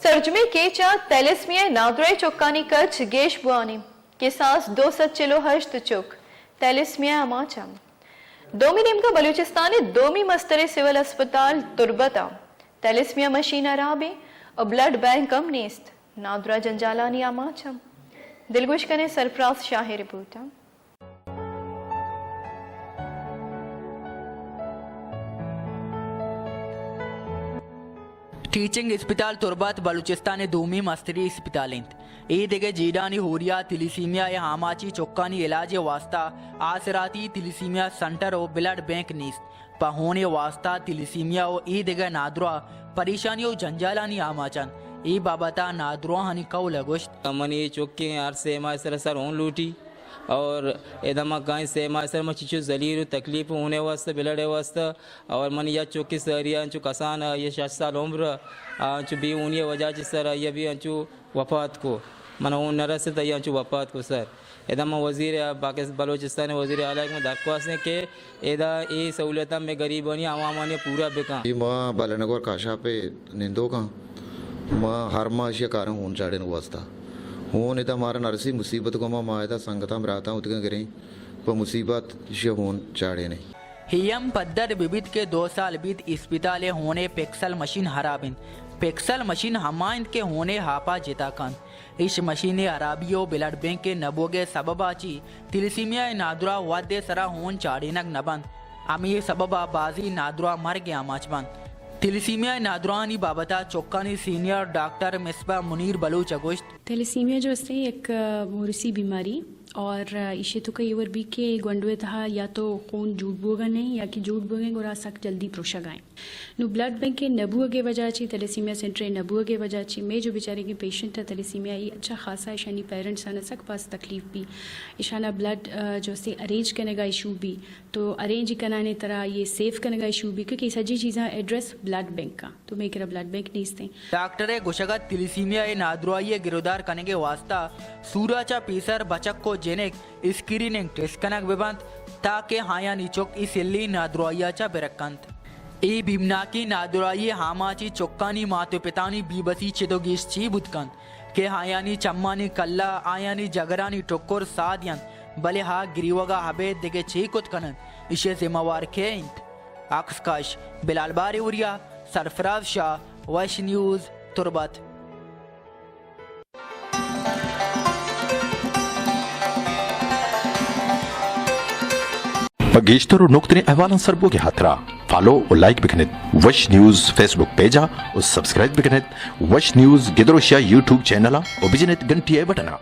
तर्जमे केचा तैलिस्मिया नादरे चुक्कानी कच गेश बुआनी के सास 200 चिलो हश्त चुक तैलिस्मिया अमाचम दोमी नेमका बलूचिस्तानी दोमी मस्तरे सिविल अस्पताल तुर्बता तैलिस्मिया मशीन अराबे और ब्लड बैंक कम नेस्त नादरा जंजालानी अमाचम दिलगुश कने सरफराज शाह रिपोर्ट। टीचिंग इस्पिताल तुर्बत बलूचिस्तान दोमी मस्तरी इस्पितालेंत ईदिगे जीडानी हुरिया तिलिसीमिया या हामाची चौक्कानी इलाज वास्ता आसराती तिलिसीमिया सेंटर और ब्लड बैंक नीस्त पहोने वास्ता तिलिसीमिया और ईदिगे नादरा परेशानी और जंजालानी आमाचन ई बाबता नादरा हनी कौ लगोश्त मनी चौकी यार से मासर सर हों लूटी और एदमा गाय से मासर में चिचु जलीर तकलीफ होने वास्ते बिलड़े वास्ते और मन या चौकी सरिया अंचु कसान ये 60 साल उम्र अंचु भी उन्हीं वजह सर ये भी अंचु वफात को मन उन नरस से तय अंचु वफात को सर एदमा वजीर पाकिस्तान बलोचिस्तान वजीर आला में दरख्वास्त है कि एदा ये सहूलियत में गरीबनी आवाम ने पूरा बेका माँ बालनगर काशा पे निंदो का माँ हर माँ शिकार हूँ चाड़े वास्ता हूँ इधर हमारा नरसी मुसीबत को माँ इधर संगता में रहता हूँ उतने करें पर मुसीबत ये हूँ चाड़े नहीं हियम पद्दर बिबित के 2 साल बीत इस्पिताले होने पेक्सल मशीन हराबिन पेक्सल मशीन हमाइंद के होने हापा जिताकन इस मशीन अराबियो ब्लड बैंक के नबोगे सबबाची तिलिसीमिया नादरा वाद्य सरा होन चाड़ेनक नबंद अमी सबबा बाजी नादरा मर गया माचबंद तिलिसीमिया नादरानी बाबता चौक्कानी सीनियर डॉक्टर मिसबा मुनीर बलूच अगोश्त थैलेसीमिया जो है एक मोरसी बीमारी और इसे तो कई बार भी के गंडवे था या तो खून जूट बोगा नहीं या कि जूट बोगे गोरा सक जल्दी प्रोशा गाएं नो ब्लड बैंक के नबुआ के वजह ची थैलेसीमिया सेंटर नबुआ के वजह ची मैं जो बेचारे के पेशेंट है थैलेसीमिया ये अच्छा खासा ईशानी पेरेंट्स आना सक पास तकलीफ भी ईशाना ब्लड जो से अरेंज करने का इशू भी तो अरेंज कराने तरह ये सेफ करने का इशू भी क्योंकि सजी चीज़ें एड्रेस ब्लड बैंक का तो मैं करा ब्लड बैंक नहीं इसते डॉक्टर गुशगत तिलिसीमिया नादराई गिरफ्तार करने के वास्ता सूराचा पीसर बचक को जेनेक स्क्रीनिंग टेस्ट कनक विबंत ताकि हाया निचोक इस इल्ली नादराईचा बेरकंत ई भीमनाकी नादराई हामाची चोक्कानी मातो पितानी बीबसी चिदोगीश ची बुतकंत के हायानी चम्मानी कल्ला आयानी जगरानी टोक्कोर सादियन भले हा गिरीवगा हबे दिगे चीकुत कनन इसे जिम्मेवार के इंत आक्सकाश बिलाल बारी उरिया सरफराज शाह वश न्यूज़ तुर्बत बगेश्तर नुक्तने अहवालन सरबोगे हाथरा फॉलो और लाइक बिकनेत वश न्यूज़ फेसबुक पेजा और सब्सक्राइब बिकनेत वश न्यूज़ गिदरोशिया यूट्यूब चैनल और बिजनेत घंटिया बटना।